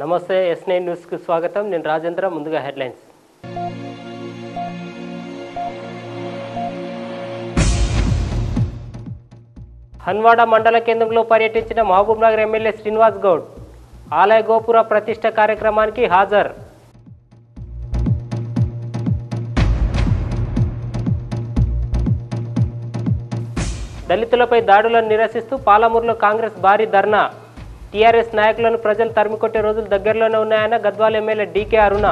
నమస్తే S9 న్యూస్కు స్వాగతం. నేను రాజేంద్ర. ముందుగా హెడ్లైన్స్. హన్వాడ మండల కేంద్రంలో పర్యటించిన మహబూబ్నగర్ ఎమ్మెల్యే శ్రీనివాస్ గౌడ్ ఆలయ గోపుర ప్రతిష్ఠ కార్యక్రమానికి హాజరు. దళితులపై దాడులను నిరసిస్తూ పాలమూరులో కాంగ్రెస్ భారీ ధర్నా. టీఆర్ఎస్ నాయకులను ప్రజలు తరిమికొట్టే రోజులు దగ్గరలోనే ఉన్నాయన్న గద్వాల ఎమ్మెల్యే డీకే అరుణ.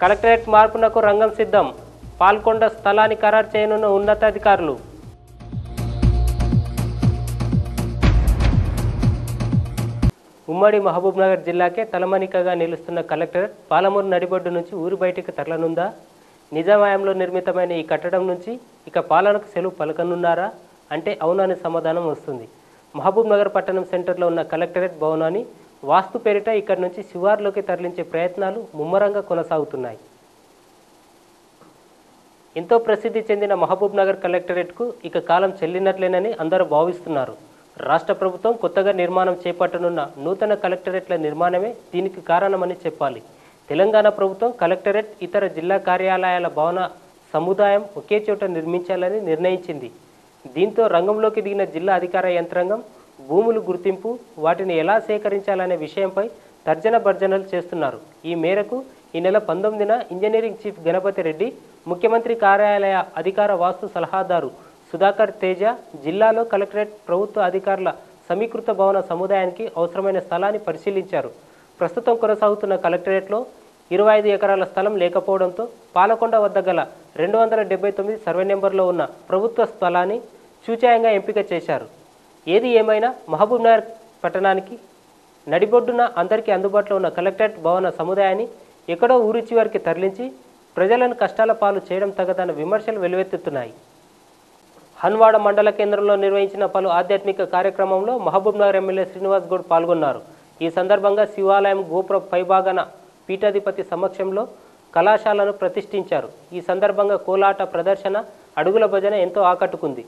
కలెక్టరేట్ మార్పునకు రంగం సిద్ధం. పాల్కొండ స్థలాన్ని ఖరారు చేయనున్న ఉన్నతాధికారులు. ఉమ్మడి మహబూబ్నగర్ జిల్లాకే తలమణికగా నిలుస్తున్న కలెక్టరేట్ పాలమూరు నడిబొడ్డు నుంచి ఊరి బయటికి తరలనుందా? నిజామాయంలో నిర్మితమైన ఈ కట్టడం నుంచి ఇక పాలనకు సెలవు పలకనున్నారా అంటే అవునని సమాధానం వస్తుంది. మహబూబ్నగర్ పట్టణం సెంటర్లో ఉన్న కలెక్టరేట్ భవనాన్ని వాస్తు పేరిట ఇక్కడి నుంచి శివార్లోకి తరలించే ప్రయత్నాలు ముమ్మరంగా కొనసాగుతున్నాయి. ఎంతో ప్రసిద్ధి చెందిన మహబూబ్నగర్ కలెక్టరేట్కు ఇక కాలం చెల్లినట్లేనని అందరూ భావిస్తున్నారు. రాష్ట్ర ప్రభుత్వం కొత్తగా నిర్మాణం చేపట్టనున్న నూతన కలెక్టరేట్ల నిర్మాణమే దీనికి కారణమని చెప్పాలి. తెలంగాణ ప్రభుత్వం కలెక్టరేట్ ఇతర జిల్లా కార్యాలయాల భవన సముదాయం ఒకే చోట నిర్మించాలని నిర్ణయించింది. దీంతో రంగంలోకి దిగిన జిల్లా అధికార యంత్రాంగం భూములు గుర్తింపు, వాటిని ఎలా సేకరించాలనే విషయంపై తర్జన భర్జనలు చేస్తున్నారు. ఈ మేరకు ఈ నెల 19న ఇంజనీరింగ్ చీఫ్ గణపతి రెడ్డి, ముఖ్యమంత్రి కార్యాలయ అధికార వాస్తు సలహాదారు సుధాకర్ తేజ జిల్లాలో కలెక్టరేట్ ప్రభుత్వ అధికారుల సమీకృత భవన సముదాయానికి అవసరమైన స్థలాన్ని పరిశీలించారు. ప్రస్తుతం కొనసాగుతున్న కలెక్టరేట్లో 25 ఎకరాల స్థలం లేకపోవడంతో పాలకొండ వద్ద గల 279 సర్వే నెంబర్లో ఉన్న ప్రభుత్వ స్థలాన్ని చూచాయంగా ఎంపిక చేశారు. ఏది ఏమైనా మహబూబ్నగర్ పట్టణానికి నడిబొడ్డున అందరికీ అందుబాటులో ఉన్న కలెక్టరేట్ భవన సముదాయాన్ని ఎక్కడో ఊరి చివరికి తరలించి ప్రజలను కష్టాల పాలు చేయడం తగదన్న విమర్శలు వెలువెత్తుతున్నాయి. హన్వాడ మండల కేంద్రంలో నిర్వహించిన పలు ఆధ్యాత్మిక కార్యక్రమంలో మహబూబ్నగర్ ఎమ్మెల్యే శ్రీనివాస్ గౌడ్ పాల్గొన్నారు. ఈ సందర్భంగా శివాలయం గోపుర పైభాగాన పీఠాధిపతి సమక్షంలో కళాశాలను ప్రతిష్ఠించారు. ఈ సందర్భంగా కోలాట ప్రదర్శన, అడుగుల భజన ఎంతో ఆకట్టుకుంది.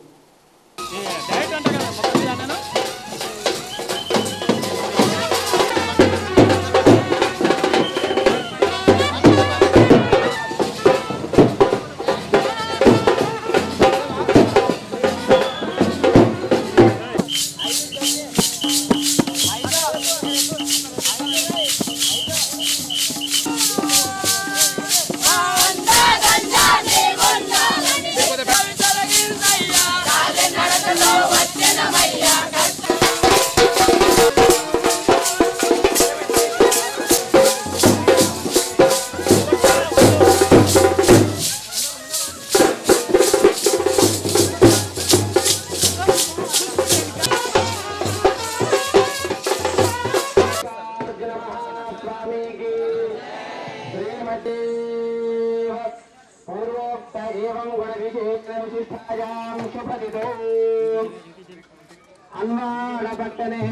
హన్వాడ పట్టణే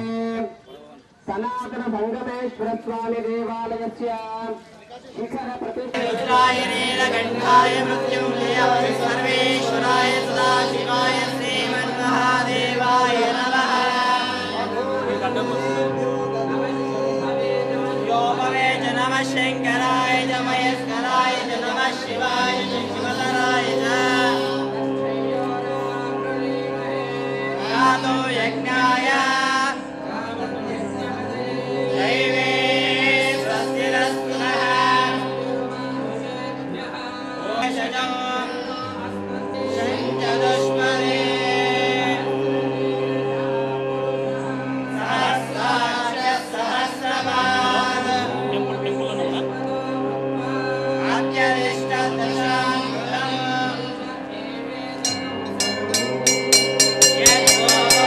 సనాతన భంగమేశ్వర స్వామి దేవాలయస్య శిఖర ప్రతిష్ఠాయ నీలకంఠాయ మృత్యుంజయాయ సర్వేశ్వరాయ సదాశివాయ శ్రీమన్మహాదేవాయ నమః. యోగమే చ నమః శంకరాయ చ మహేశ్వరాయ చ నమః శివాయ చ శివధరాయ చ యజ్ఞాయ దైవే స్వస్తిరస్తు నః ఓషజం శంచదుష్మనే సహస్రాక్ష సహస్రపాద అత్యరిష్ట దశాంగులం యద్భవ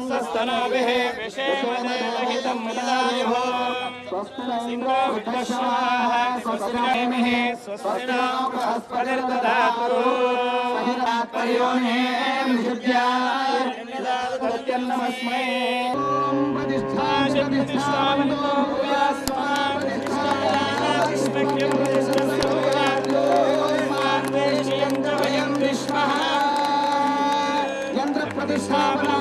सस्तनोभिः विषेमदेवहितं मुदायुः सिंहो विद्वश्वाः स्वस्तिनेमिः स्वस्तिनो बृहस्पतिर्दधातु सहिरात्पर्योनिः विशुद्ध्याय नमस्मै प्रतिष्ठावन्तो भूयास्मान् प्रतिष्ठायास्मह्यं प्रतिष्ठस्तु भूयात् वेश्यन्त वयं विश्वः यन्त्र प्रतिष्ठापना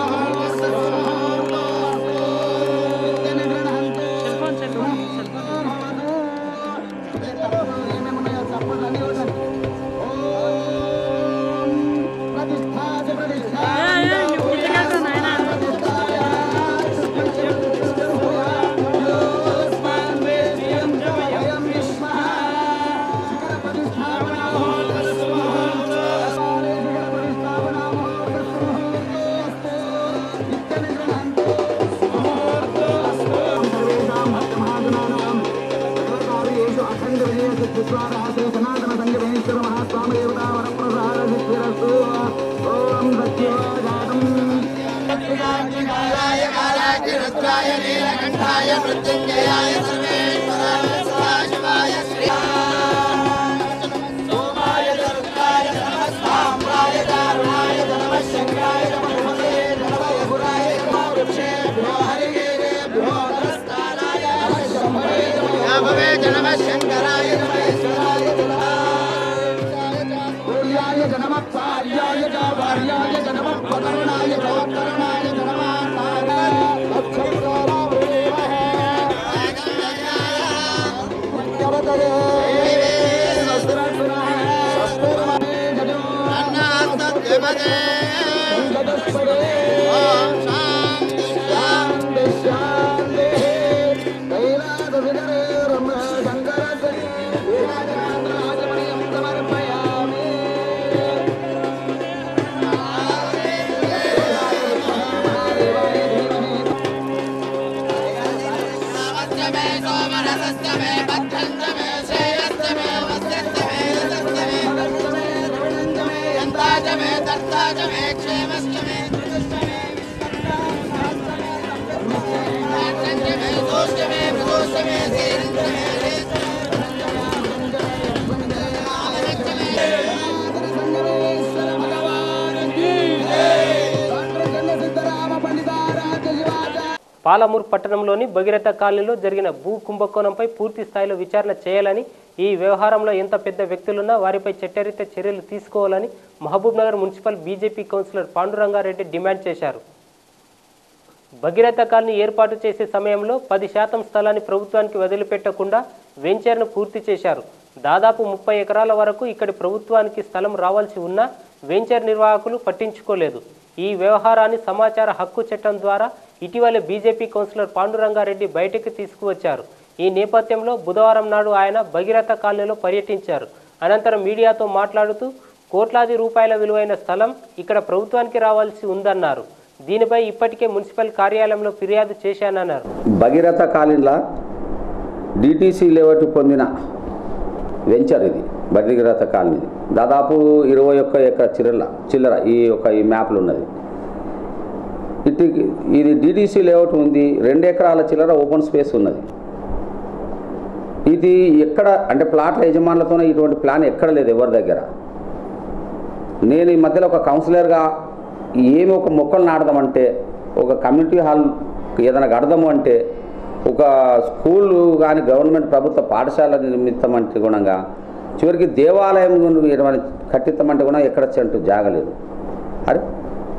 పాలమూరు పట్టణంలోని భగీరథ కాలనీలో జరిగిన భూ కుంభకోణంపై పూర్తి స్థాయిలో విచారణ చేయాలని, ఈ వ్యవహారంలో ఎంత పెద్ద వ్యక్తులున్నా వారిపై చట్టరీత్యా చర్యలు తీసుకోవాలని Mahabubnagar municipal BJP councillor Pandurangareddy demand చేశారు. భగీరథ కాలనీ ఏర్పాటు చేసే సమయంలో 10% స్థలాన్ని ప్రభుత్వానికి వదిలిపెట్టకుండా వెంచర్ను పూర్తి చేశారు. దాదాపు 30 ఎకరాల వరకు ఇక్కడి ప్రభుత్వానికి స్థలం రావాల్సి ఉన్నా వెంచర్ నిర్వాహకులు పట్టించుకోలేదు. ఈ వ్యవహారాన్ని సమాచార హక్కు చట్టం ద్వారా ఇటీవల బీజేపీ కౌన్సిలర్ పాండురంగారెడ్డి బయటకు తీసుకువచ్చారు. ఈ నేపథ్యంలో బుధవారం నాడు ఆయన భగీరథ కాలనీలో పర్యటించారు. అనంతరం మీడియాతో మాట్లాడుతూ కోట్లాది రూపాయల విలువైన స్థలం ఇక్కడ ప్రభుత్వానికి రావాల్సి ఉందన్నారు. దీనిపై ఇప్పటికే మున్సిపల్ కార్యాలయంలో ఫిర్యాదు చేశానన్నారు. భగీరథ కాలనీలో డిటిసి లేఅవుట్ పొందిన వెంచర్ ఇది. భగీరథ కాలనీ దాదాపు 21 ఎకరాల చిల్లర ఈ మ్యాప్లు ఉన్నది. ఇది డిటిసి లేఅవుట్ ఉంది. 2 ఎకరాల చిల్లర ఓపెన్ స్పేస్ ఉన్నది. ఇది ఎక్కడ అంటే ప్లాట్ల యజమానులతోనే ఇటువంటి ప్లాన్ ఎక్కడ లేదు ఎవరి దగ్గర. నేను ఈ మధ్యలో ఒక కౌన్సిలర్గా ఏమి ఒక మొక్కలు నాటదామంటే, ఒక కమ్యూనిటీ హాల్ ఏదైనా కడదాము అంటే, ఒక స్కూల్ కానీ గవర్నమెంట్ ప్రభుత్వ పాఠశాల నిర్మిస్తామంటే గుణంగా చివరికి దేవాలయం ఏమైనా కట్టిస్తామంటే కూడా ఎక్కడ చెంటు జాగలేదు. అరే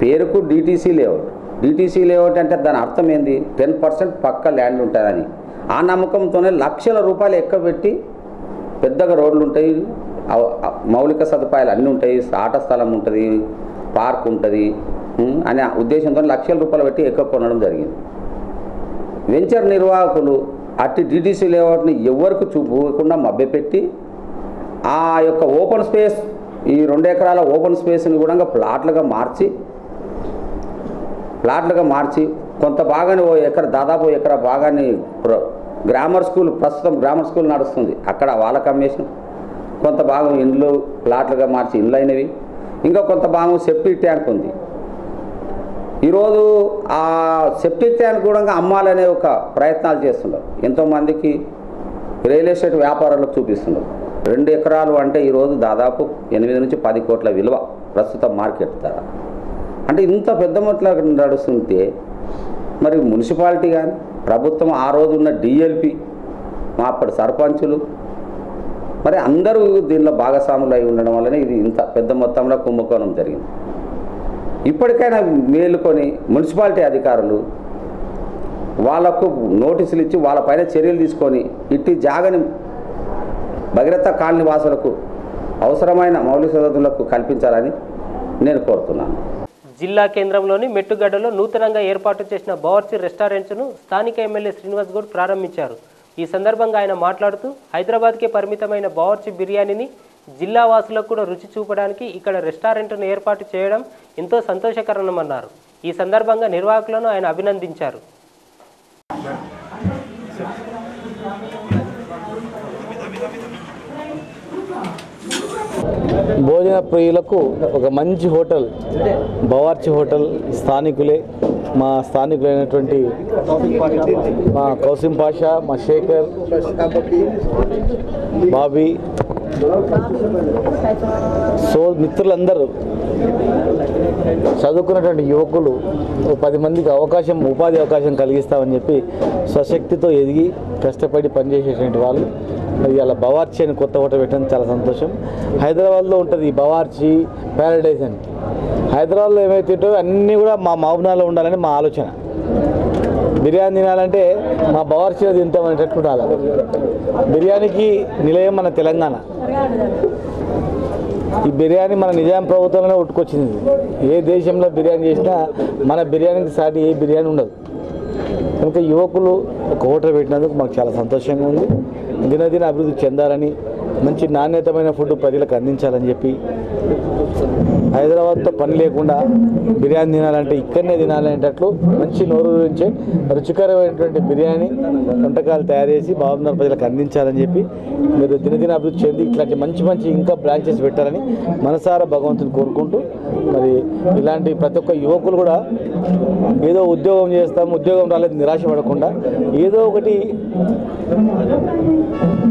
పేరుకు డిటిసి లేఅవుట్. డిటిసి లేఅవుట్ అంటే దాని అర్థం ఏంది? 10% పక్క ల్యాండ్ ఉంటుందని. ఆ నమ్మకంతోనే లక్షల రూపాయలు ఎక్కబెట్టి పెద్దగా రోడ్లు ఉంటాయి, మౌలిక సదుపాయాలు అన్నీ ఉంటాయి, ఆట స్థలం ఉంటుంది, పార్క్ ఉంటుంది అనే ఉద్దేశంతో లక్షల రూపాయలు పెట్టి ఎక్కువ కొనడం జరిగింది. వెంచర్ నిర్వాహకులు అట్టి డిటిసి లేఅవుట్ని ఎవరికి చూపకుండా మభ్యపెట్టి ఆ యొక్క ఓపెన్ స్పేస్, ఈ 2 ఎకరాల ఓపెన్ స్పేస్ని కూడా ప్లాట్లుగా మార్చి కొంత భాగాన్ని దాదాపు ఎకరా భాగాన్ని గ్రామర్ స్కూల్, ప్రస్తుతం గ్రామర్ స్కూల్ నడుస్తుంది, అక్కడ వాళ్ళకి అమ్మేసిన కొంత భాగం ఇండ్లు ప్లాట్లుగా మార్చి ఇండ్లు అయినవి, ఇంకా కొంత భాగం సెప్టిక్ ట్యాంక్ ఉంది. ఈరోజు ఆ సెప్టిక్ ట్యాంక్ కూడా అమ్మాలనే ఒక ప్రయత్నాలు చేస్తున్నారు. ఎంతోమందికి రియల్ ఎస్టేట్ వ్యాపారాలకు చూపిస్తున్నారు. 2 ఎకరాలు అంటే ఈరోజు దాదాపు 8 నుంచి 10 కోట్ల విలువ ప్రస్తుతం మార్కెట్ ధర. అంటే ఇంత పెద్ద మొత్తంలో నడుస్తుంటే మరి మున్సిపాలిటీ కానీ ప్రభుత్వం, ఆ రోజు ఉన్న డిఎల్పి, మా అప్పటి సర్పంచులు, మరి అందరూ దీనిలో భాగస్వాములు అయి ఉండడం వల్లనే ఇది ఇంత పెద్ద మొత్తంలో కుంభకోణం జరిగింది. ఇప్పటికైనా మేలుకొని మున్సిపాలిటీ అధికారులు వాళ్లకు నోటీసులు ఇచ్చి వాళ్ళపైన చర్యలు తీసుకొని ఇట్టి జాగని భగీరథ కాలనీ వాసులకు అవసరమైన మౌలిక సదుపాయాలకు కల్పించాలని నేను కోరుతున్నాను. జిల్లా కేంద్రంలోని మెట్టుగడ్డలో నూతనంగా ఏర్పాటు చేసిన బావర్చి రెస్టారెంట్ను స్థానిక ఎమ్మెల్యే శ్రీనివాస్ గౌడ్ ప్రారంభించారు. ఈ సందర్భంగా ఆయన మాట్లాడుతూ హైదరాబాద్కే పరిమితమైన బావర్చి బిర్యానీని జిల్లా వాసులకు కూడా రుచి చూపడానికి ఇక్కడ రెస్టారెంట్ను ఏర్పాటు చేయడం ఎంతో సంతోషకరమన్నారు. ఈ సందర్భంగా నిర్వాహకులను ఆయన అభినందించారు. భోజన ప్రియులకు ఒక మంచి హోటల్ బావర్చి హోటల్ మా స్థానికులైనటువంటి మా కౌసిం పాషా, మా శేఖర్, బాబీ, మిత్రులందరూ చదువుకున్నటువంటి యువకులు 10 మందికి ఉపాధి అవకాశం కలిగిస్తామని చెప్పి స్వశక్తితో ఎదిగి కష్టపడి పనిచేసేటువంటి వాళ్ళు మరి అలా బవార్చి అని కొత్త హోటల్ పెట్టడం చాలా సంతోషం. హైదరాబాద్లో ఉంటుంది బవార్చి, ప్యారడైజ్ అని. హైదరాబాద్లో ఏమైతే ఉంటాయో అన్నీ కూడా మా మహబూబ్నగర్లో ఉండాలని మా ఆలోచన. బిర్యానీ తినాలంటే మా బవార్చిలో తింటామనేటట్టు ఉండాలి. బిర్యానీకి నిలయం మన తెలంగాణ. ఈ బిర్యానీ మన నిజాం ప్రభుత్వంలోనే ఉట్టుకొచ్చింది. ఏ దేశంలో బిర్యానీ చేసినా మన బిర్యానీకి సాటి ఏ బిర్యానీ ఉండదు. కనుక యువకులు ఒక హోటల్ పెట్టినందుకు మాకు చాలా సంతోషంగా ఉంది. దినదిన అభివృద్ధి చెందాలని, మంచి నాణ్యతమైన ఫుడ్ ప్రజలకు అందించాలని చెప్పి హైదరాబాద్తో పని లేకుండా బిర్యానీ తినాలంటే ఇక్కడనే తినాలనేటట్లు మంచి నోరు గురించే రుచికరమైనటువంటి బిర్యానీ వంటకాలు తయారు చేసి మహబూబ్నగర్ ప్రజలకు అందించాలని చెప్పి మీరు దినదిన అభివృద్ధి చెంది ఇట్లాంటి మంచి ఇంకా బ్రాంచెస్ పెట్టాలని మనసారా భగవంతుని కోరుకుంటూ, మరి ఇలాంటి ప్రతి ఒక్క యువకులు కూడా ఏదో ఉద్యోగం రాలేదు నిరాశపడకుండా ఏదో ఒకటి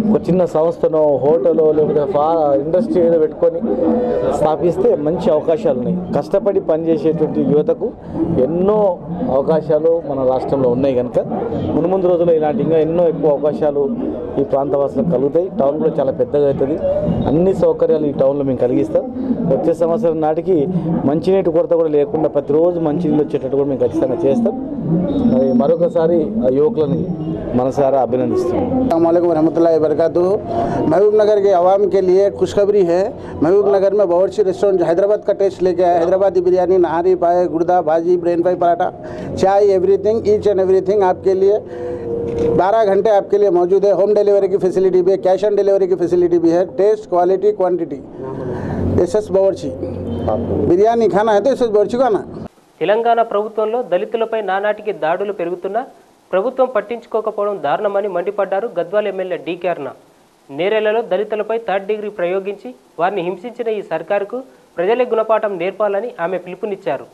ఒక చిన్న సంస్థనో హోటలో లేకపోతే ఇండస్ట్రీ ఏదో పెట్టుకొని స్థాపిస్తే మంచి అవకాశాలు ఉన్నాయి. కష్టపడి పనిచేసేటువంటి యువతకు ఎన్నో అవకాశాలు మన రాష్ట్రంలో ఉన్నాయి. కనుక ముందు రోజుల్లో ఇలాంటి ఇంకా ఎన్నో ఎక్కువ అవకాశాలు ఈ ప్రాంతవాసులకు కలుగుతాయి. టౌన్ కూడా చాలా పెద్దగా అవుతుంది. అన్ని సౌకర్యాలు ఈ టౌన్లో మేము కలిగిస్తాం. వచ్చే సంవత్సరం నాటికి మంచినీటి కొరత కూడా లేకుండా ప్రతిరోజు మంచినీళ్ళు వచ్చేటట్టు కూడా మేము ఖచ్చితంగా చేస్తాం. మరి మరొకసారి ఆ యువకులని మనసారా అభినందిస్తున్నాం. अस्सलाम वालेकुम रहमतुल्लाहि वबरकातुहू। महबूबनगर के आवाम के लिए खुशखबरी है। महबूबनगर में बावर्ची रेस्टोरेंट हैदराबाद का टेस्ट लेके आया। हैदराबादी बिरयानी, नहारी, पाए, गुर्दा, भाजी, ब्रेन फ्राई, पराठा, चाय, एवरीथिंग, ईच एंड एवरीथिंग आपके लिए 12 घंटे आपके लिए मौजूद है। होम डिलीवरी की फैसिलिटी भी है, कैश ऑन डिलीवरी की फैसिलिटी भी है। टेस्ट, क्वालिटी, क्वांटिटी, एसएस बावर्ची। बिरयानी खाना है तो एसएस बावर्ची खाना। తెలంగాణ ప్రభుత్వంలో దళితులపై నానాటికి దాడులు పెరుగుతున్నా ప్రభుత్వం పట్టించుకోకపోవడం దారుణమని మండిపడ్డారు గద్వాల ఎమ్మెల్యే డీకే అరుణ. నేరేళ్లలో దళితులపై 3rd డిగ్రీ ప్రయోగించి వారిని హింసించిన ఈ సర్కారుకు ప్రజలే గుణపాఠం నేర్పాలని ఆమె పిలుపునిచ్చారు.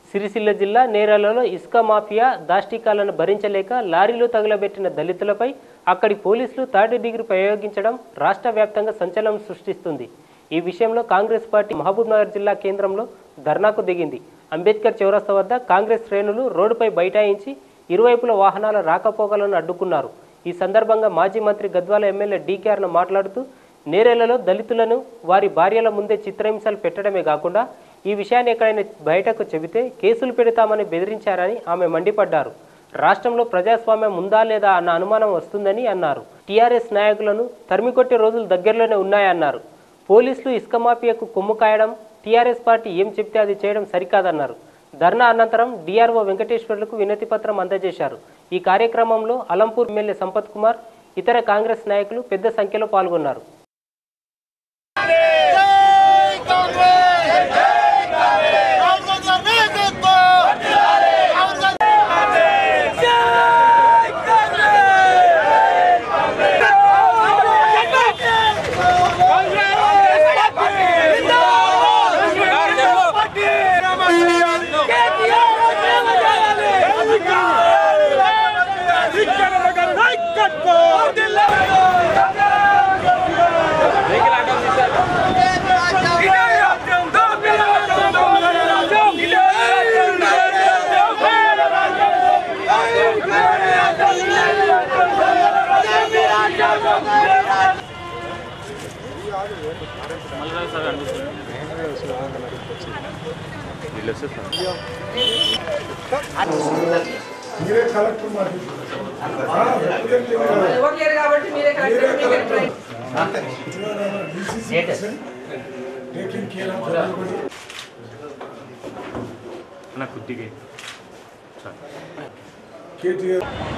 సిరిసిల్ల జిల్లా నేరేళ్లలో ఇసుక మాఫియా దాష్టికాలను భరించలేక లారీలు తగులబెట్టిన దళితులపై అక్కడి పోలీసులు 3rd డిగ్రీ ప్రయోగించడం రాష్ట్ర వ్యాప్తంగా సంచలనం సృష్టిస్తుంది. ఈ విషయంలో కాంగ్రెస్ పార్టీ మహబూబ్నగర్ జిల్లా కేంద్రంలో ధర్నాకు దిగింది. అంబేద్కర్ చౌరస్తా వద్ద కాంగ్రెస్ శ్రేణులు రోడ్డుపై బైఠాయించి ఇరువైపుల వాహనాల రాకపోకలను అడ్డుకున్నారు. ఈ సందర్భంగా మాజీ మంత్రి గద్వాల ఎమ్మెల్యే డీకే అరుణ మాట్లాడుతూ నేరేళ్లలో దళితులను వారి భార్యల ముందే చిత్రహింసలు పెట్టడమే కాకుండా ఈ విషయాన్ని ఎక్కడైనా బయటకు చెబితే కేసులు పెడతామని బెదిరించారని ఆమె మండిపడ్డారు. రాష్ట్రంలో ప్రజాస్వామ్యం ఉందా లేదా అన్న అనుమానం వస్తుందని అన్నారు. టీఆర్ఎస్ నాయకులను తరిమికొట్టే రోజులు దగ్గరలోనే ఉన్నాయన్నారు. పోలీసులు ఇసుక మాఫియాకు కొమ్ము కాయడం, టీఆర్ఎస్ పార్టీ ఏం చెప్తే అది చేయడం సరికాదన్నారు. ధర్నా అనంతరం డిఆర్ఓ వెంకటేశ్వర్లకు వినతి పత్రం అందజేశారు. ఈ కార్యక్రమంలో అలంపూర్ ఎమ్మెల్యే సంపత్ కుమార్, ఇతర కాంగ్రెస్ నాయకులు పెద్ద సంఖ్యలో పాల్గొన్నారు.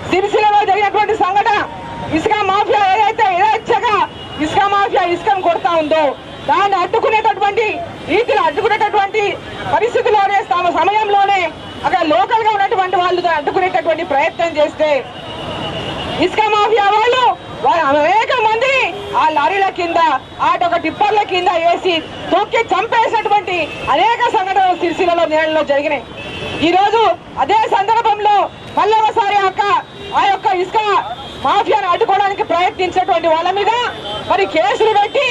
సిరిసిల్లలో జరిగినటువంటి సంఘటన ఇసుక మాఫియా ఏదైతే యథేచ్ఛగా ఇసుక మాఫియా ఇసుకను కొడతా ఉందో దాన్ని అడ్డుకునేటటువంటి రీతిలో అడ్డుకునేటటువంటి పరిస్థితిలోనే సమయంలోనే అక్కడ లోకల్ గా ఉన్నటువంటి వాళ్ళు అడ్డుకునేటటువంటి ప్రయత్నం చేస్తే ఇసుక మాఫియా వాళ్ళు అనేక మంది ఆ లారీల కింద ఆటొక టిప్పర్ల కింద వేసి తొక్కి చంపేసినటువంటి అనేక సంఘటనలు సిరిసిల్లలో నేలలో జరిగినాయి. ఈ రోజు అదే సందర్భంలో మళ్ళొకసారి ఆ యొక్క ఇసుక మాఫియాను అడ్డుకోవడానికి ప్రయత్నించినటువంటి వాళ్ళ మీద మరి కేసులు పెట్టి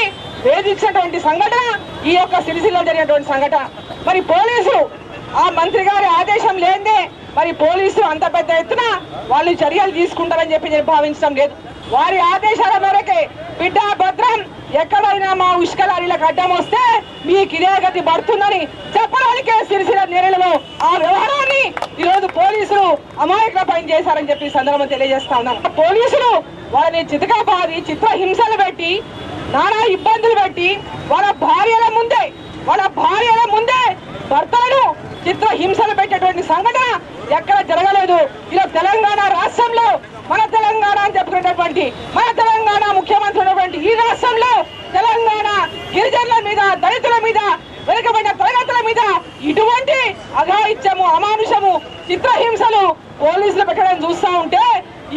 వేధించినటువంటి సంఘటన ఈ యొక్క సిరిసిల్లలో జరిగినటువంటి సంఘటన. మరి పోలీసులు ఆ మంత్రి గారి ఆదేశం లేదే మరి పోలీసులు అంత పెద్ద ఎత్తున వాళ్ళు చర్యలు తీసుకుంటారని చెప్పి నేను భావించడం లేదు. వారి ఆదేశాల మేరకే బిడ్డ భద్రం ఎక్కడైనా మా ఇసుక లారీలకు అడ్డం వస్తే మీకు ఇదే గతి పడుతుందని చెప్పడానికే సిరిసిల్ల నేరలలో ఆ వ్యవహారాన్ని ఈరోజు పోలీసులు అమాయకుల పైన చేశారని చెప్పి సందర్భం తెలియజేస్తా ఉన్నాం. పోలీసులు వాళ్ళని చితకాబాది చిత్రహింసలు పెట్టి నానా ఇబ్బందులు పెట్టి వాళ్ళ భార్యల ముందే భర్తలను చిత్రహింసలు పెట్టేటువంటి సంఘటన ఎక్కడ జరగలేదు. ఇలా తెలంగాణ రాష్ట్రంలో మన తెలంగాణ అని చెప్పుకునేటటువంటి మన తెలంగాణ ముఖ్యమంత్రి ఉన్నటువంటి ఈ రాష్ట్రంలో తెలంగాణ గిరిజనుల మీద దళితుల మీద వెనుకబడిన తరగతుల మీద ఇటువంటి అఘాయిత్యము అమానుషము చిత్రహింసలు పోలీసులు పెట్టడం చూస్తా ఉంటే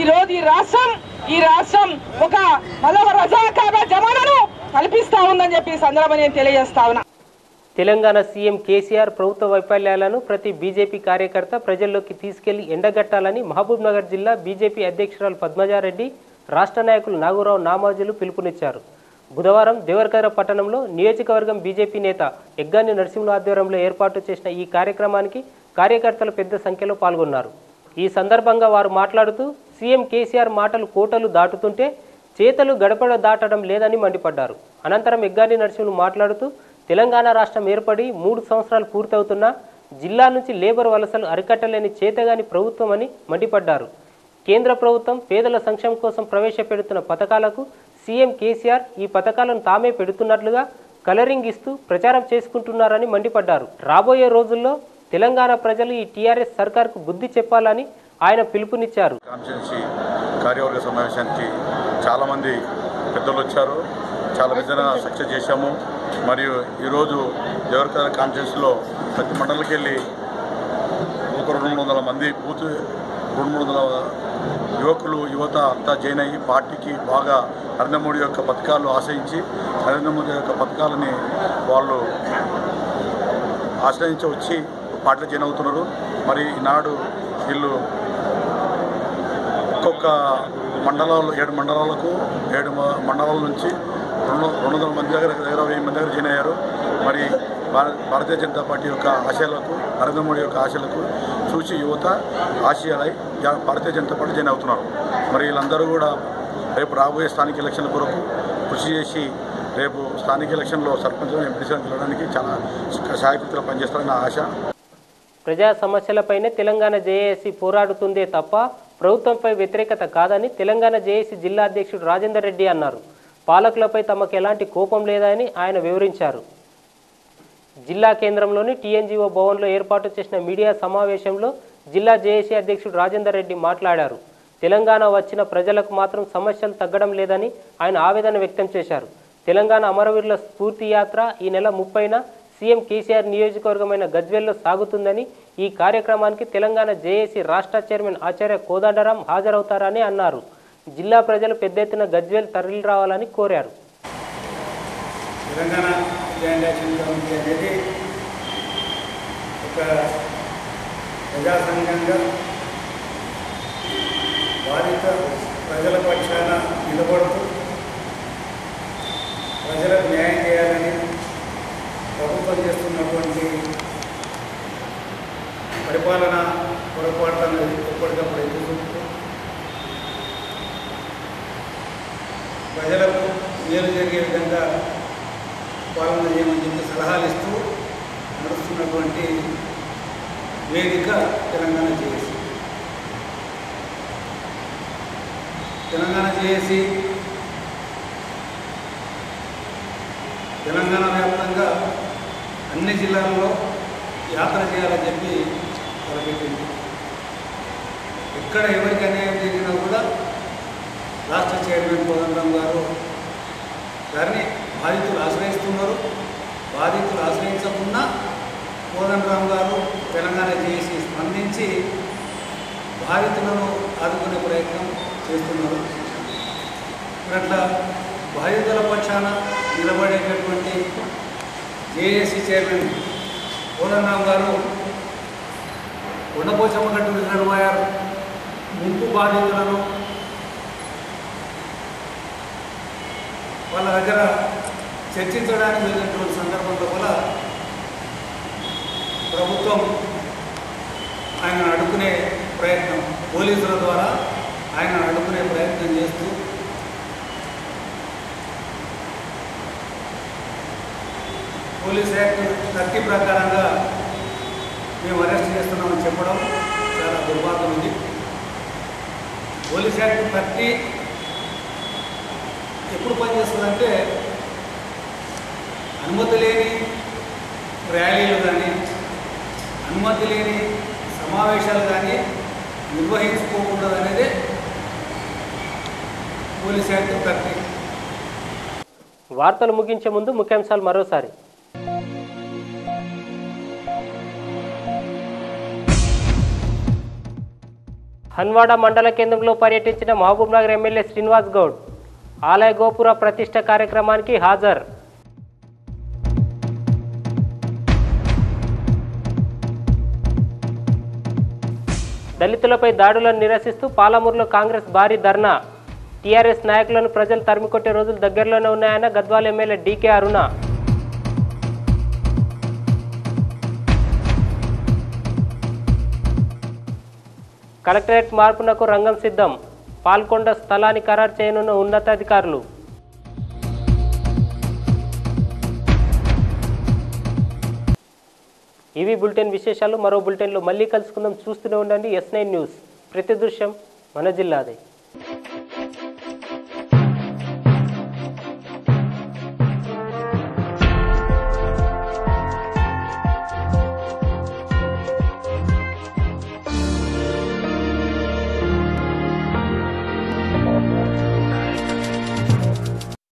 ఈ రోజు ఈ రాష్ట్రం ఒక మరొక రజాకార జమానాను కల్పిస్తా ఉందని చెప్పి సందర్భం నేను తెలియజేస్తా ఉన్నా. తెలంగాణ సీఎం కేసీఆర్ ప్రభుత్వ వైఫల్యాలను ప్రతి బీజేపీ కార్యకర్త ప్రజల్లోకి తీసుకెళ్లి ఎండగట్టాలని మహబూబ్ నగర్ జిల్లా బీజేపీ అధ్యక్షురాలు పద్మజారెడ్డి రాష్ట్ర నాయకులు నాగూరావు నామాజులు పిలుపునిచ్చారు. బుధవారం దేవరకద్ర పట్టణంలో నియోజకవర్గం బీజేపీ నేత ఎగ్గాని నరసింహుల ఆధ్వర్యంలో ఏర్పాటు చేసిన ఈ కార్యక్రమానికి కార్యకర్తలు పెద్ద సంఖ్యలో పాల్గొన్నారు. ఈ సందర్భంగా వారు మాట్లాడుతూ సీఎం కేసీఆర్ మాటలు కోటలు దాటుతుంటే చేతలు గడపడ దాటడం లేదని మండిపడ్డారు. అనంతరం ఎగ్గాని నరసింహులు మాట్లాడుతూ తెలంగాణ రాష్ట్రం ఏర్పడి 3 సంవత్సరాలు పూర్తవుతున్నా జిల్లా నుంచి లేబర్ వలసలు అరికట్టలేని చేతగాని ప్రభుత్వం అని మండిపడ్డారు. కేంద్ర ప్రభుత్వం పేదల సంక్షేమం కోసం ప్రవేశపెడుతున్న పథకాలకు సీఎం కేసీఆర్ ఈ పథకాలను తామే పెడుతున్నట్లుగా కలరింగ్ ఇస్తూ ప్రచారం చేసుకుంటున్నారని మండిపడ్డారు. రాబోయే రోజుల్లో తెలంగాణ ప్రజలు ఈ టీఆర్ఎస్ సర్కార్కు బుద్ధి చెప్పాలని ఆయన పిలుపునిచ్చారు. కార్యవర్గ సమావేశానికి చాలామంది పెద్దలు వచ్చారు. చాలా పెద్దగా సక్సెస్ చేశాము. మరియు ఈరోజు దేవరకద్ర కాన్ఫరెన్స్లో ప్రతి మండలికి వెళ్ళి ఒక 200 మంది బూత్ 200 యువకులు యువత అంతా జాయిన్ అయ్యి పార్టీకి బాగా నరేంద్ర మోడీ యొక్క పథకాలు ఆశ్రయించి నరేంద్ర మోడీ యొక్క పథకాలని వాళ్ళు ఆశ్రయించి వచ్చి పార్టీలో జాయిన్ అవుతున్నారు. మరి ఈనాడు వీళ్ళు ఒక్కొక్క మండలాలు 7 మండలాలకు 7 మండలాల నుంచి 200 మంది దగ్గర 1000 మంది దగ్గర జాయిన్ అయ్యారు. మరి భారతీయ జనతా పార్టీ యొక్క ఆశయాలకు నరేంద్ర మోడీ యొక్క ఆశయాలకు చూసి యువత ఆశయాలై భారతీయ జనతా పార్టీ జాయిన్ అవుతున్నారు. మరి వీళ్ళందరూ కూడా రేపు రాబోయే స్థానిక ఎలక్షన్ల కొరకు కృషి చేసి రేపు స్థానిక ఎలక్షన్లో సర్పంచ్ ఎంపీసీగా గెలవడానికి చాలా సహాయకులుగా పనిచేస్తారన్న ఆశ. ప్రజా సమస్యలపైనే తెలంగాణ జేఏసీ పోరాడుతుందే తప్ప ప్రభుత్వంపై వ్యతిరేకత కాదని తెలంగాణ జేఏసీ జిల్లా అధ్యక్షుడు రాజేందర్ రెడ్డి అన్నారు. పాలకులపై తమకు ఎలాంటి కోపం లేదని ఆయన వివరించారు. జిల్లా కేంద్రంలోని టీఎన్జీఓ భవన్లో ఏర్పాటు చేసిన మీడియా సమావేశంలో జిల్లా జేఏసీ అధ్యక్షుడు రాజేందర్ రెడ్డి మాట్లాడారు. తెలంగాణ వచ్చిన ప్రజలకు మాత్రం సమస్యలు తగ్గడం లేదని ఆయన ఆవేదన వ్యక్తం చేశారు. తెలంగాణ అమరవీరుల స్ఫూర్తి యాత్ర ఈ నెల 30న సీఎం కేసీఆర్ నియోజకవర్గమైన గజ్వేల్లో సాగుతుందని, ఈ కార్యక్రమానికి తెలంగాణ జేఏసీ రాష్ట్ర చైర్మన్ ఆచార్య కోదండరాం హాజరవుతారని అన్నారు. జిల్లా ప్రజలు పెద్ద ఎత్తున గజ్వేల్ తరలి రావాలని కోరారు. తెలంగాణ జాయింట్ యాక్షన్ కమిటీ అనేది ఒక ప్రజా సంఘంగా బాధిత ప్రజల పక్షాన నిలబడుతూ ప్రజలకు న్యాయం చేయాలని ప్రభుత్వం చేస్తున్నటువంటి పరిపాలన పొరపాట్లను ఎప్పటికప్పుడు ఎదుర్కొంటూ ప్రజలకు మేలు జరిగే విధంగా పాలన చేయమని చెప్పి సలహాలు ఇస్తూ నడుస్తున్నటువంటి వేదిక తెలంగాణ జేఏసీ. తెలంగాణ జేఏసీ తెలంగాణ వ్యాప్తంగా అన్ని జిల్లాల్లో యాత్ర చేయాలని చెప్పి తలపెట్టింది. ఎక్కడ ఎవరికి అన్యాయం జరిగినా కూడా రాష్ట్ర చైర్మన్ కోదండరాం గారిని బాధితులు ఆశ్రయిస్తున్నారు. బాధితులు ఆశ్రయించకుండా కోదండరాం గారు తెలంగాణ జేఏసీ స్పందించి బాధితులను ఆదుకునే ప్రయత్నం చేస్తున్నారు. అట్లా బాధితుల పక్షాన నిలబడేటటువంటి జేఏసీ చైర్మన్ కోదండరాం గారు కొండపోచమ్మగట్టు రిజర్వాయర్ ముంపు బాధితులను వాళ్ళ దగ్గర చర్చించడానికి వెళ్ళినటువంటి సందర్భంలో కూడా ప్రభుత్వం ఆయనను అడ్డుకునే ప్రయత్నం, పోలీసుల ద్వారా ఆయనను అడ్డుకునే ప్రయత్నం చేస్తూ పోలీస్ యాక్ట్ 30 ప్రకారంగా మేము అరెస్ట్ చేస్తున్నామని చెప్పడం చాలా దుర్మార్గం ఉంది. పోలీస్ యాక్ట్ 30 ఎప్పుడు పనిచేస్తుందంటే అనుమతి లేని ర్యాలీలు కానీ అనుమతి లేని సమావేశాలు కానీ నిర్వహించుకోకూడదు అనేది పోలీస్ యాక్ట్ 30. వార్తలు ముగించే ముందు ముఖ్యాంశాలు మరోసారి. హన్వాడ మండల కేంద్రంలో పర్యటించిన మహబూబ్నగర్ ఎమ్మెల్యే శ్రీనివాస్ గౌడ్ ఆలయ గోపుర ప్రతిష్ఠ కార్యక్రమానికి హాజరు. దళితులపై దాడులను నిరసిస్తూ పాలమూరులో కాంగ్రెస్ భారీ ధర్నా. టీఆర్ఎస్ నాయకులను ప్రజలు తరిమికొట్టే రోజులు దగ్గరలోనే ఉన్నాయన్న గద్వాల ఎమ్మెల్యే డీకే అరుణ. కలెక్టరేట్ మార్పునకు రంగం సిద్ధం. పాల్కొండ స్థలాన్ని ఖరారు చేయనున్న ఉన్నతాధికారులు. ఇవి బులెటిన్ విశేషాలు. మరో బులెటిన్లో మళ్ళీ కలుసుకుందాం. చూస్తూనే ఉండండి S9 న్యూస్. ప్రతి దృశ్యం మన జిల్లాదే.